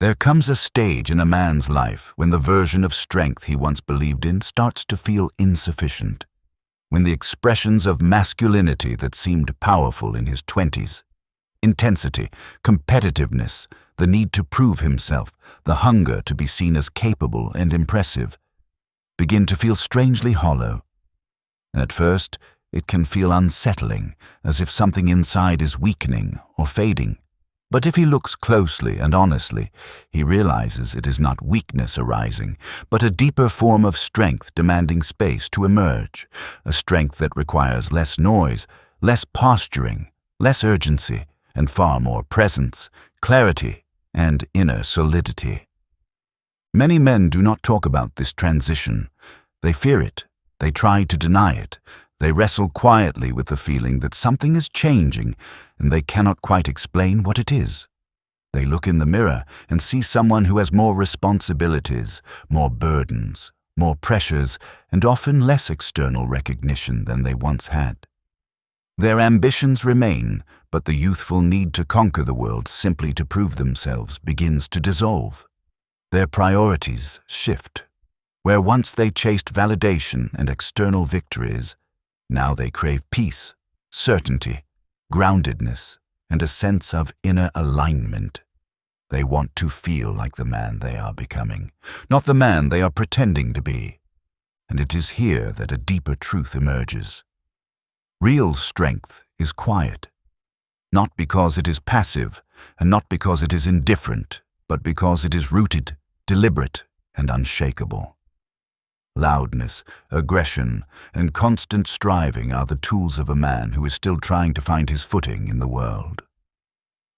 There comes a stage in a man's life when the version of strength he once believed in starts to feel insufficient, when the expressions of masculinity that seemed powerful in his 20s, intensity, competitiveness, the need to prove himself, the hunger to be seen as capable and impressive, begin to feel strangely hollow. At first, it can feel unsettling, as if something inside is weakening or fading. But if he looks closely and honestly, he realizes it is not weakness arising, but a deeper form of strength demanding space to emerge, a strength that requires less noise, less posturing, less urgency, and far more presence, clarity, and inner solidity. Many men do not talk about this transition. They fear it. They try to deny it. They wrestle quietly with the feeling that something is changing, and they cannot quite explain what it is. They look in the mirror and see someone who has more responsibilities, more burdens, more pressures, and often less external recognition than they once had. Their ambitions remain, but the youthful need to conquer the world simply to prove themselves begins to dissolve. Their priorities shift. Where once they chased validation and external victories, now they crave peace, certainty, groundedness, and a sense of inner alignment. They want to feel like the man they are becoming, not the man they are pretending to be. And it is here that a deeper truth emerges. Real strength is quiet, not because it is passive, and not because it is indifferent, but because it is rooted, deliberate, and unshakable. Loudness, aggression, and constant striving are the tools of a man who is still trying to find his footing in the world.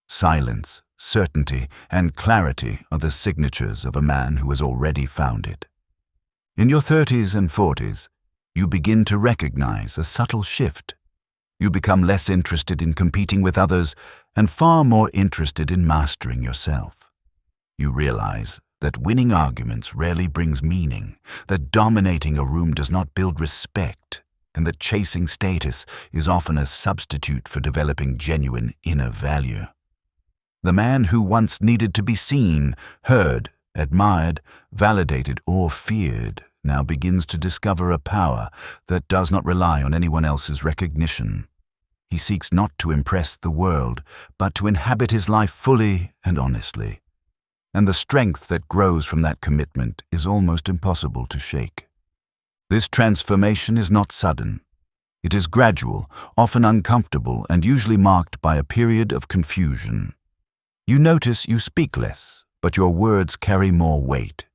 Silence, certainty, and clarity are the signatures of a man who has already found it. In your 30s and 40s, you begin to recognize a subtle shift. You become less interested in competing with others and far more interested in mastering yourself. You realize that winning arguments rarely brings meaning, that dominating a room does not build respect, and that chasing status is often a substitute for developing genuine inner value. The man who once needed to be seen, heard, admired, validated, or feared now begins to discover a power that does not rely on anyone else's recognition. He seeks not to impress the world, but to inhabit his life fully and honestly. And the strength that grows from that commitment is almost impossible to shake. This transformation is not sudden. It is gradual, often uncomfortable, and usually marked by a period of confusion. You notice you speak less, but your words carry more weight.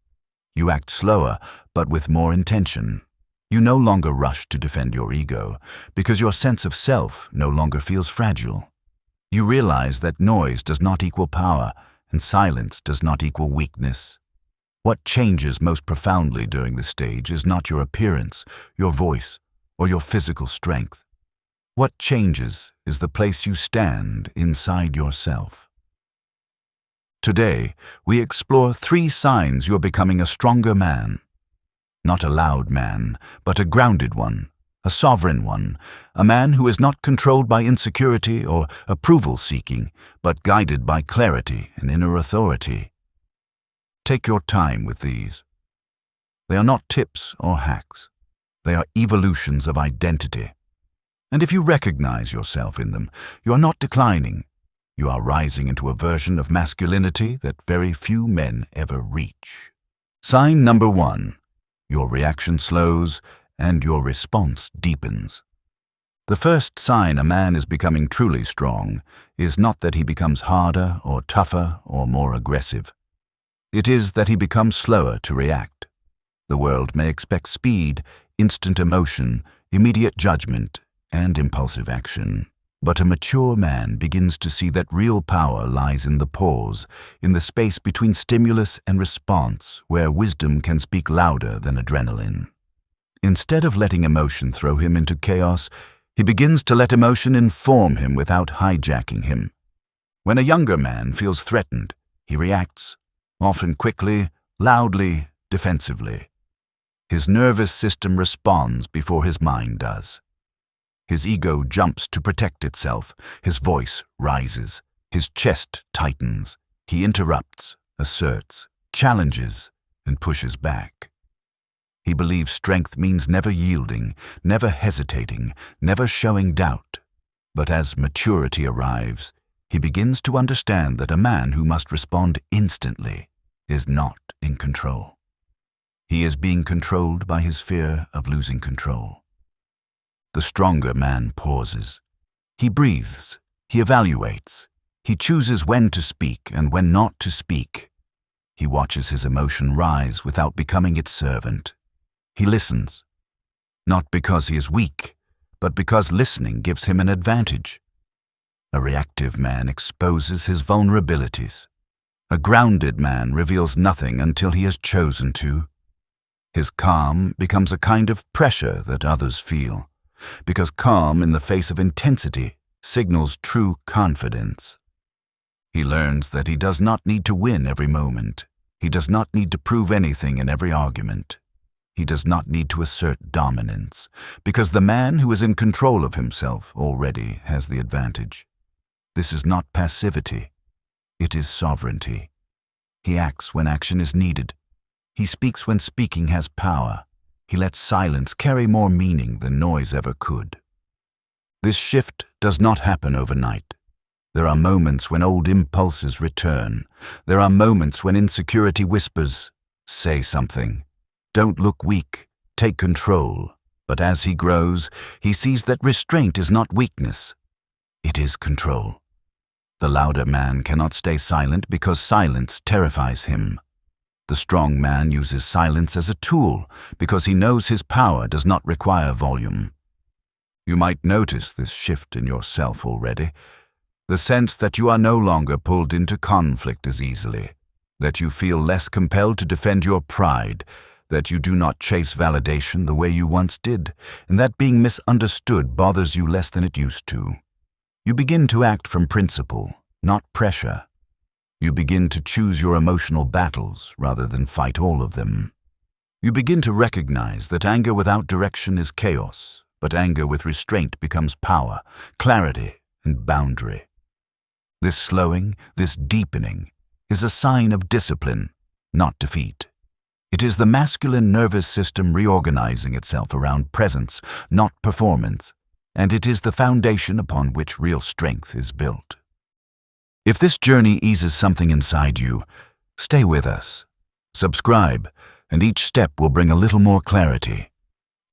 You act slower, but with more intention. You no longer rush to defend your ego, because your sense of self no longer feels fragile. You realize that noise does not equal power, and silence does not equal weakness. What changes most profoundly during this stage is not your appearance, your voice, or your physical strength. What changes is the place you stand inside yourself. Today, we explore 3 signs you're becoming a stronger man. Not a loud man, but a grounded one, a sovereign one, a man who is not controlled by insecurity or approval-seeking, but guided by clarity and inner authority. Take your time with these. They are not tips or hacks. They are evolutions of identity. And if you recognize yourself in them, you are not declining. You are rising into a version of masculinity that very few men ever reach. Sign number 1. Your reaction slows, and your response deepens. The first sign a man is becoming truly strong is not that he becomes harder or tougher or more aggressive. It is that he becomes slower to react. The world may expect speed, instant emotion, immediate judgment, and impulsive action. But a mature man begins to see that real power lies in the pause, in the space between stimulus and response, where wisdom can speak louder than adrenaline. Instead of letting emotion throw him into chaos, he begins to let emotion inform him without hijacking him. When a younger man feels threatened, he reacts, often quickly, loudly, defensively. His nervous system responds before his mind does. His ego jumps to protect itself, his voice rises, his chest tightens, he interrupts, asserts, challenges, and pushes back. He believes strength means never yielding, never hesitating, never showing doubt. But as maturity arrives, he begins to understand that a man who must respond instantly is not in control. He is being controlled by his fear of losing control. The stronger man pauses. He breathes. He evaluates. He chooses when to speak and when not to speak. He watches his emotion rise without becoming its servant. He listens, not because he is weak, but because listening gives him an advantage. A reactive man exposes his vulnerabilities. A grounded man reveals nothing until he has chosen to. His calm becomes a kind of pressure that others feel, because calm in the face of intensity signals true confidence. He learns that he does not need to win every moment. He does not need to prove anything in every argument. He does not need to assert dominance, because the man who is in control of himself already has the advantage. This is not passivity. It is sovereignty. He acts when action is needed. He speaks when speaking has power. He lets silence carry more meaning than noise ever could. This shift does not happen overnight. There are moments when old impulses return. There are moments when insecurity whispers, "Say something. Don't look weak. Take control." But as he grows, he sees that restraint is not weakness. It is control. The louder man cannot stay silent because silence terrifies him. The strong man uses silence as a tool because he knows his power does not require volume. You might notice this shift in yourself already. The sense that you are no longer pulled into conflict as easily, that you feel less compelled to defend your pride, that you do not chase validation the way you once did, and that being misunderstood bothers you less than it used to. You begin to act from principle, not pressure. You begin to choose your emotional battles rather than fight all of them. You begin to recognize that anger without direction is chaos, but anger with restraint becomes power, clarity, and boundary. This slowing, this deepening, is a sign of discipline, not defeat. It is the masculine nervous system reorganizing itself around presence, not performance, and it is the foundation upon which real strength is built. If this journey eases something inside you, stay with us. Subscribe, and each step will bring a little more clarity.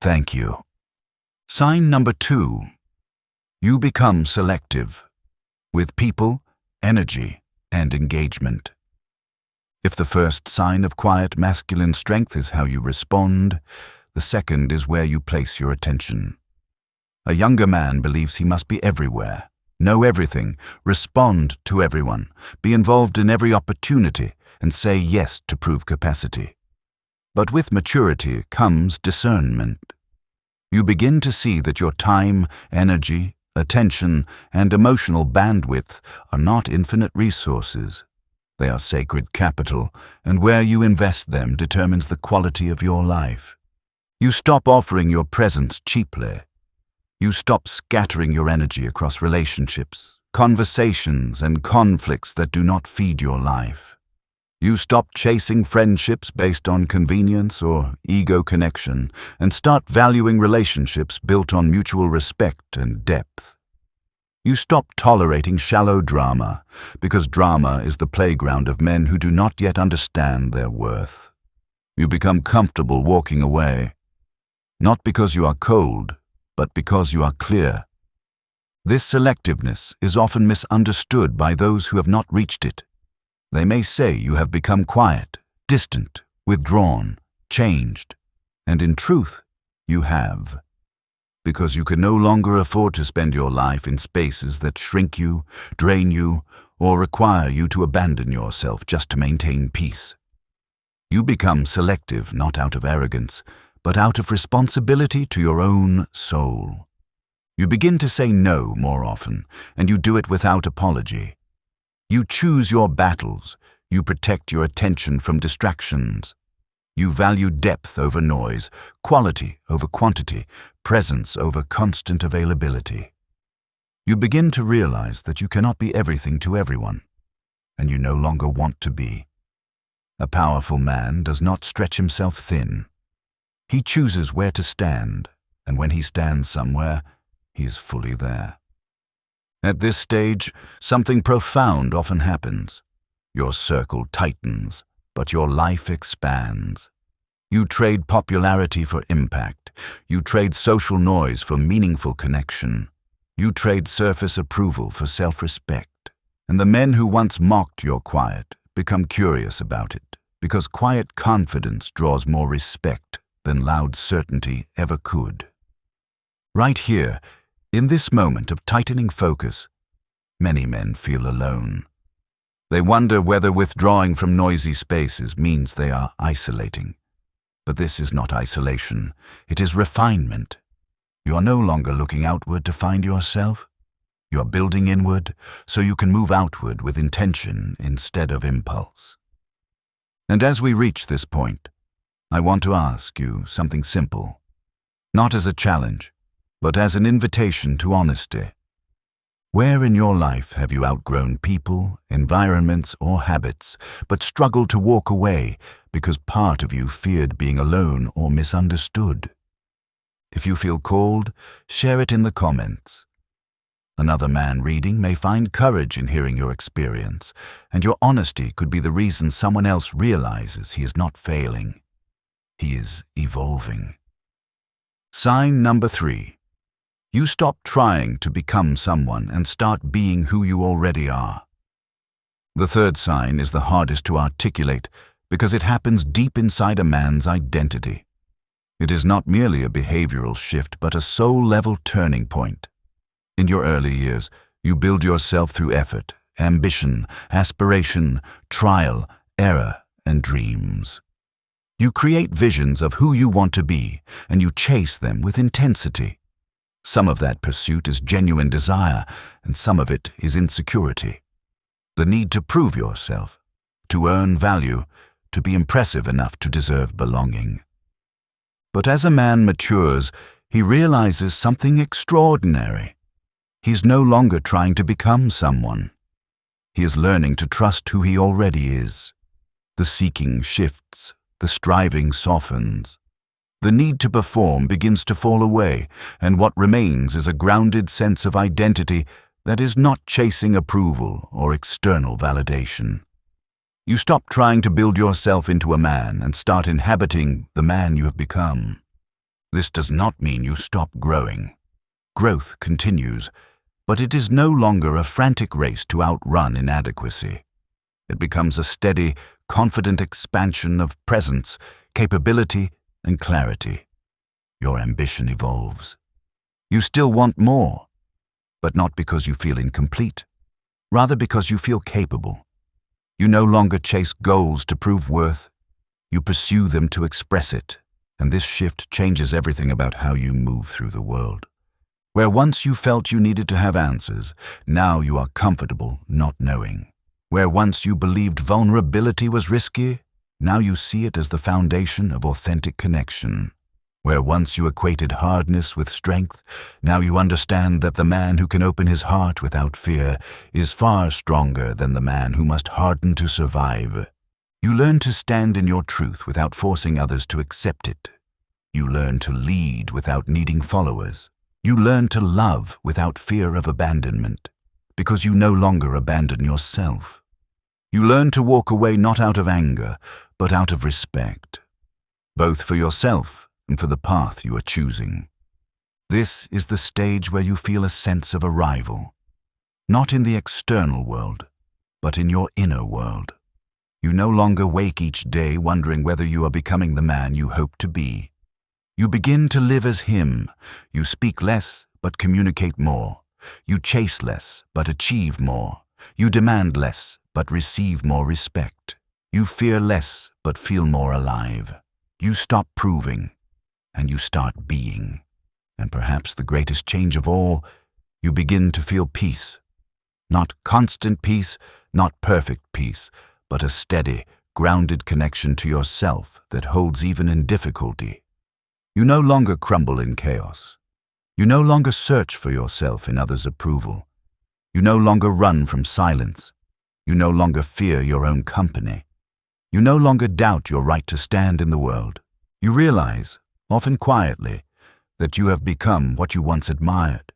Thank you. Sign number 2. You become selective with people, energy, and engagement. If the first sign of quiet masculine strength is how you respond, the second is where you place your attention. A younger man believes he must be everywhere, know everything, respond to everyone, be involved in every opportunity, and say yes to prove capacity. But with maturity comes discernment. You begin to see that your time, energy, attention, and emotional bandwidth are not infinite resources. They are sacred capital, and where you invest them determines the quality of your life. You stop offering your presence cheaply. You stop scattering your energy across relationships, conversations, and conflicts that do not feed your life. You stop chasing friendships based on convenience or ego connection and start valuing relationships built on mutual respect and depth. You stop tolerating shallow drama because drama is the playground of men who do not yet understand their worth. You become comfortable walking away, not because you are cold, but because you are clear. This selectiveness is often misunderstood by those who have not reached it. They may say you have become quiet, distant, withdrawn, changed, and in truth, you have. Because you can no longer afford to spend your life in spaces that shrink you, drain you, or require you to abandon yourself just to maintain peace. You become selective not out of arrogance, but out of responsibility to your own soul. You begin to say no more often, and you do it without apology. You choose your battles. You protect your attention from distractions. You value depth over noise, quality over quantity, presence over constant availability. You begin to realize that you cannot be everything to everyone, and you no longer want to be. A powerful man does not stretch himself thin. He chooses where to stand, and when he stands somewhere, he is fully there. At this stage, something profound often happens. Your circle tightens, but your life expands. You trade popularity for impact. You trade social noise for meaningful connection. You trade surface approval for self-respect. And the men who once mocked your quiet become curious about it, because quiet confidence draws more respect than loud certainty ever could. Right here, in this moment of tightening focus, many men feel alone. They wonder whether withdrawing from noisy spaces means they are isolating. But this is not isolation, it is refinement. You are no longer looking outward to find yourself. You are building inward so you can move outward with intention instead of impulse. And as we reach this point, I want to ask you something simple, not as a challenge, but as an invitation to honesty. Where in your life have you outgrown people, environments, or habits, but struggled to walk away because part of you feared being alone or misunderstood? If you feel called, share it in the comments. Another man reading may find courage in hearing your experience, and your honesty could be the reason someone else realizes he is not failing. He is evolving. Sign number 3. You stop trying to become someone and start being who you already are. The third sign is the hardest to articulate because it happens deep inside a man's identity. It is not merely a behavioral shift, but a soul-level turning point. In your early years, you build yourself through effort, ambition, aspiration, trial, error, and dreams. You create visions of who you want to be, and you chase them with intensity. Some of that pursuit is genuine desire, and some of it is insecurity. The need to prove yourself, to earn value, to be impressive enough to deserve belonging. But as a man matures, he realizes something extraordinary. He's no longer trying to become someone. He is learning to trust who he already is. The seeking shifts, the striving softens. The need to perform begins to fall away, and what remains is a grounded sense of identity that is not chasing approval or external validation. You stop trying to build yourself into a man and start inhabiting the man you have become. This does not mean you stop growing. Growth continues, but it is no longer a frantic race to outrun inadequacy. It becomes a steady, confident expansion of presence, capability, and clarity. Your ambition evolves. You still want more, but not because you feel incomplete, rather because you feel capable. You no longer chase goals to prove worth, you pursue them to express it, and this shift changes everything about how you move through the world. Where once you felt you needed to have answers, now you are comfortable not knowing. Where once you believed vulnerability was risky, now you see it as the foundation of authentic connection. Where once you equated hardness with strength, now you understand that the man who can open his heart without fear is far stronger than the man who must harden to survive. You learn to stand in your truth without forcing others to accept it. You learn to lead without needing followers. You learn to love without fear of abandonment, because you no longer abandon yourself. You learn to walk away not out of anger, but out of respect, both for yourself and for the path you are choosing. This is the stage where you feel a sense of arrival, not in the external world, but in your inner world. You no longer wake each day wondering whether you are becoming the man you hope to be. You begin to live as him. You speak less, but communicate more. You chase less, but achieve more. You demand less, but receive more respect. You fear less, but feel more alive. You stop proving, and you start being. And perhaps the greatest change of all, you begin to feel peace. Not constant peace, not perfect peace, but a steady, grounded connection to yourself that holds even in difficulty. You no longer crumble in chaos. You no longer search for yourself in others' approval. You no longer run from silence. You no longer fear your own company. You no longer doubt your right to stand in the world. You realize, often quietly, that you have become what you once admired.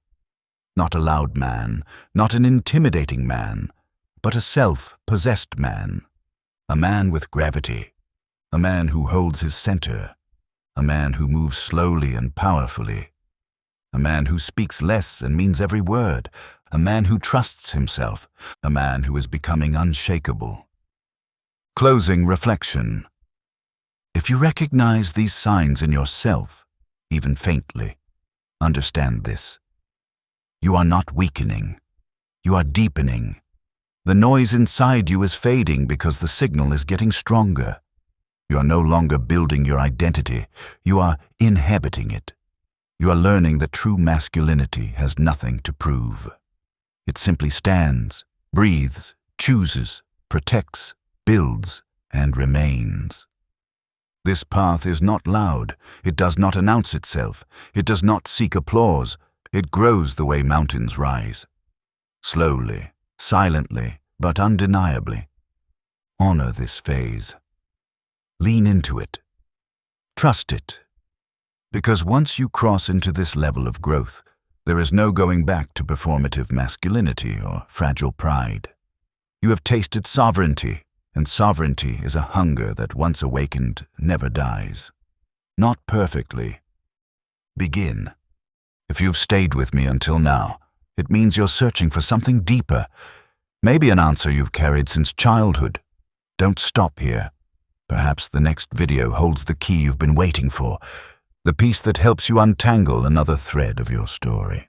Not a loud man, not an intimidating man, but a self-possessed man. A man with gravity. A man who holds his center. A man who moves slowly and powerfully. A man who speaks less and means every word. A man who trusts himself. A man who is becoming unshakable. Closing reflection. If you recognize these signs in yourself, even faintly, understand this. You are not weakening. You are deepening. The noise inside you is fading because the signal is getting stronger. You are no longer building your identity. You are inhabiting it. You are learning that true masculinity has nothing to prove. It simply stands, breathes, chooses, protects, builds, and remains. This path is not loud. It does not announce itself. It does not seek applause. It grows the way mountains rise. Slowly, silently, but undeniably. Honor this phase. Lean into it. Trust it. Because once you cross into this level of growth, there is no going back to performative masculinity or fragile pride. You have tasted sovereignty, and sovereignty is a hunger that once awakened never dies. Not perfectly. Begin. If you've stayed with me until now, it means you're searching for something deeper, maybe an answer you've carried since childhood. Don't stop here. Perhaps the next video holds the key you've been waiting for, the piece that helps you untangle another thread of your story.